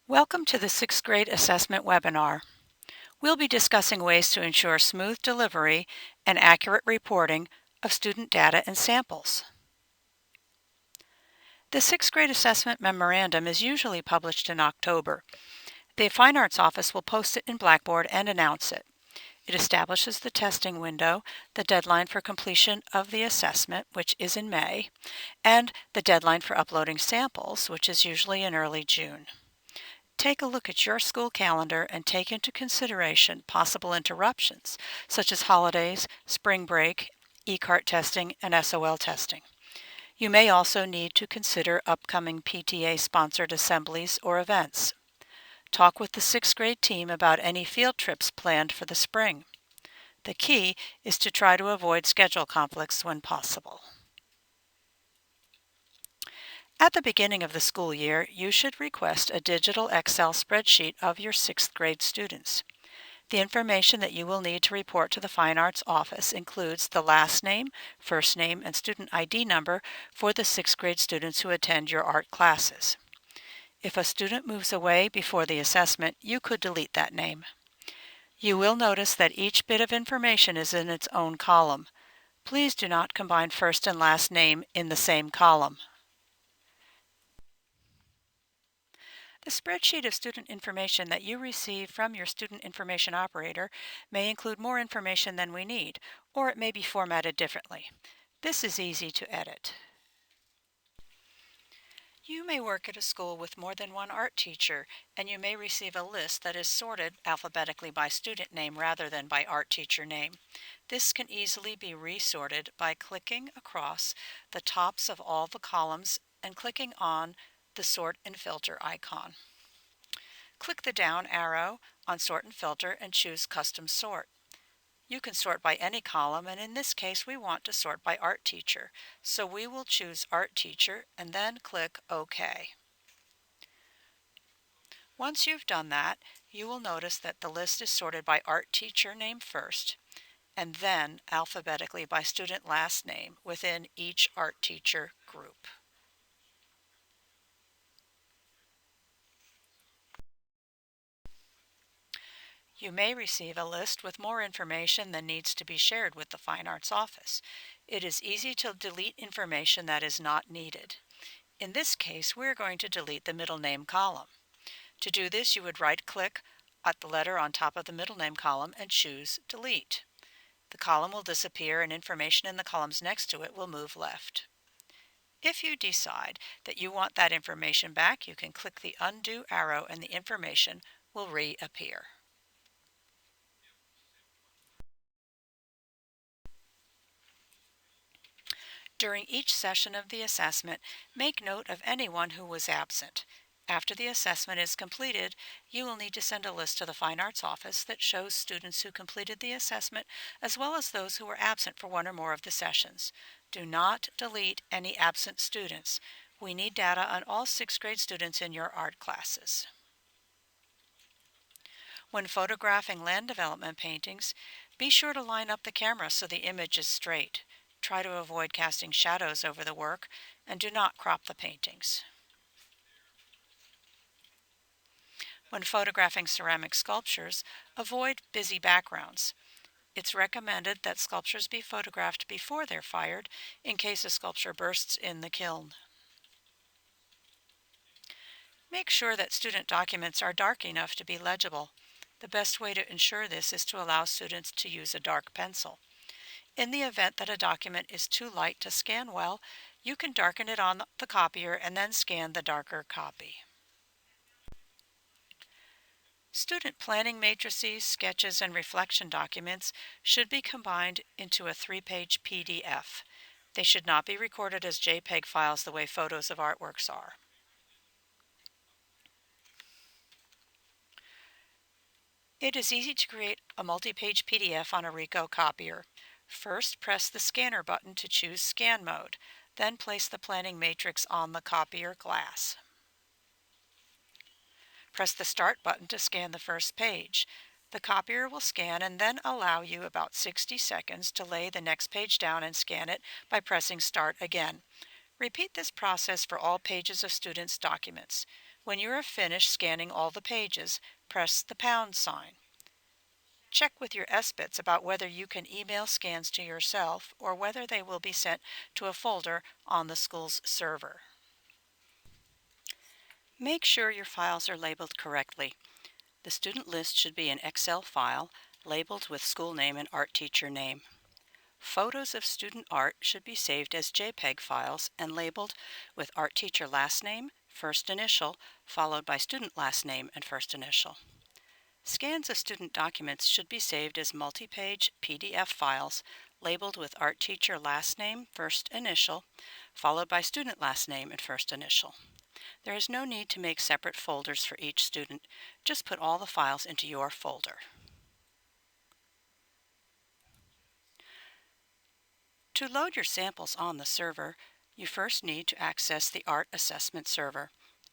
Welcome to the 6th grade assessment webinar. We'll be discussing ways to ensure smooth delivery and accurate reporting of student data and samples. The 6th grade assessment memorandum is usually published in October. The Fine Arts Office will post it in Blackboard and announce it. It establishes the testing window, the deadline for completion of the assessment, which is in May, and the deadline for uploading samples, which is usually in early June. Take a look at your school calendar and take into consideration possible interruptions, such as holidays, spring break, e-cart testing, and SOL testing. You may also need to consider upcoming PTA-sponsored assemblies or events. Talk with the 6th grade team about any field trips planned for the spring. The key is to try to avoid schedule conflicts when possible. At the beginning of the school year, you should request a digital Excel spreadsheet of your 6th grade students. The information that you will need to report to the Fine Arts Office includes the last name, first name, and student ID number for the 6th grade students who attend your art classes. If a student moves away before the assessment, you could delete that name. You will notice that each bit of information is in its own column. Please do not combine first and last name in the same column. The spreadsheet of student information that you receive from your student information operator may include more information than we need, or it may be formatted differently. This is easy to edit. You may work at a school with more than one art teacher, and you may receive a list that is sorted alphabetically by student name rather than by art teacher name. This can easily be resorted by clicking across the tops of all the columns and clicking on the Sort and Filter icon. Click the down arrow on Sort and Filter and choose Custom Sort. You can sort by any column, and in this case we want to sort by Art Teacher, so we will choose Art Teacher and then click OK. Once you've done that, you will notice that the list is sorted by Art Teacher name first, and then alphabetically by student last name within each Art Teacher group. You may receive a list with more information than needs to be shared with the Fine Arts Office. It is easy to delete information that is not needed. In this case, we're going to delete the middle name column. To do this, you would right-click at the letter on top of the middle name column and choose Delete. The column will disappear and information in the columns next to it will move left. If you decide that you want that information back, you can click the undo arrow and the information will reappear. During each session of the assessment, make note of anyone who was absent. After the assessment is completed, you will need to send a list to the Fine Arts Office that shows students who completed the assessment as well as those who were absent for one or more of the sessions. Do not delete any absent students. We need data on all 6th grade students in your art classes. When photographing land development paintings, be sure to line up the camera so the image is straight. Try to avoid casting shadows over the work, and do not crop the paintings. When photographing ceramic sculptures, avoid busy backgrounds. It's recommended that sculptures be photographed before they're fired in case a sculpture bursts in the kiln. Make sure that student documents are dark enough to be legible. The best way to ensure this is to allow students to use a dark pencil. In the event that a document is too light to scan well, you can darken it on the copier and then scan the darker copy. Student planning matrices, sketches, and reflection documents should be combined into a 3-page PDF. They should not be recorded as JPEG files the way photos of artworks are. It is easy to create a multi-page PDF on a Ricoh copier. First, press the scanner button to choose scan mode, then place the planning matrix on the copier glass. Press the start button to scan the first page. The copier will scan and then allow you about 60 seconds to lay the next page down and scan it by pressing start again. Repeat this process for all pages of students' documents. When you are finished scanning all the pages, press the pound sign. Check with your SBITs about whether you can email scans to yourself or whether they will be sent to a folder on the school's server. Make sure your files are labeled correctly. The student list should be an Excel file labeled with school name and art teacher name. Photos of student art should be saved as JPEG files and labeled with art teacher last name, first initial, followed by student last name and first initial. Scans of student documents should be saved as multi-page PDF files labeled with art teacher last name, first initial, followed by student last name and first initial. There is no need to make separate folders for each student. Just put all the files into your folder. To load your samples on the server, you first need to access the Art Assessment Server.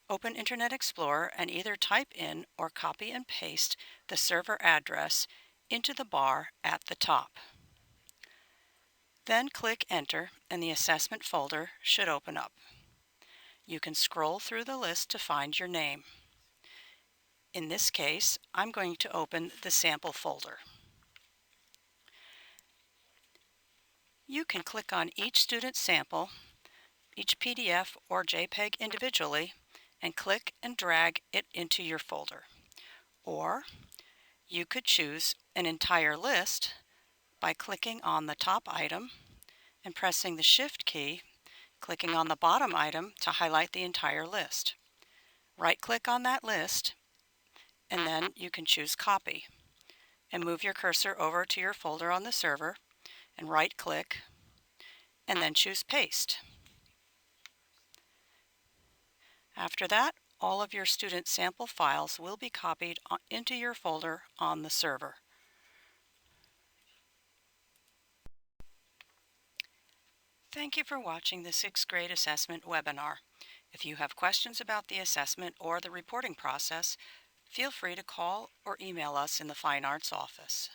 Open Internet Explorer and either type in or copy and paste the server address into the bar at the top. Then click Enter and the assessment folder should open up. You can scroll through the list to find your name. In this case, I'm going to open the sample folder. You can click on each student sample, each PDF or JPEG individually, and click and drag it into your folder. Or you could choose an entire list by clicking on the top item and pressing the Shift key, clicking on the bottom item to highlight the entire list. Right-click on that list, and then you can choose Copy, and move your cursor over to your folder on the server, and right-click, and then choose Paste. After that, all of your student sample files will be copied into your folder on the server. Thank you for watching the 6th grade assessment webinar. If you have questions about the assessment or the reporting process, feel free to call or email us in the Fine Arts office.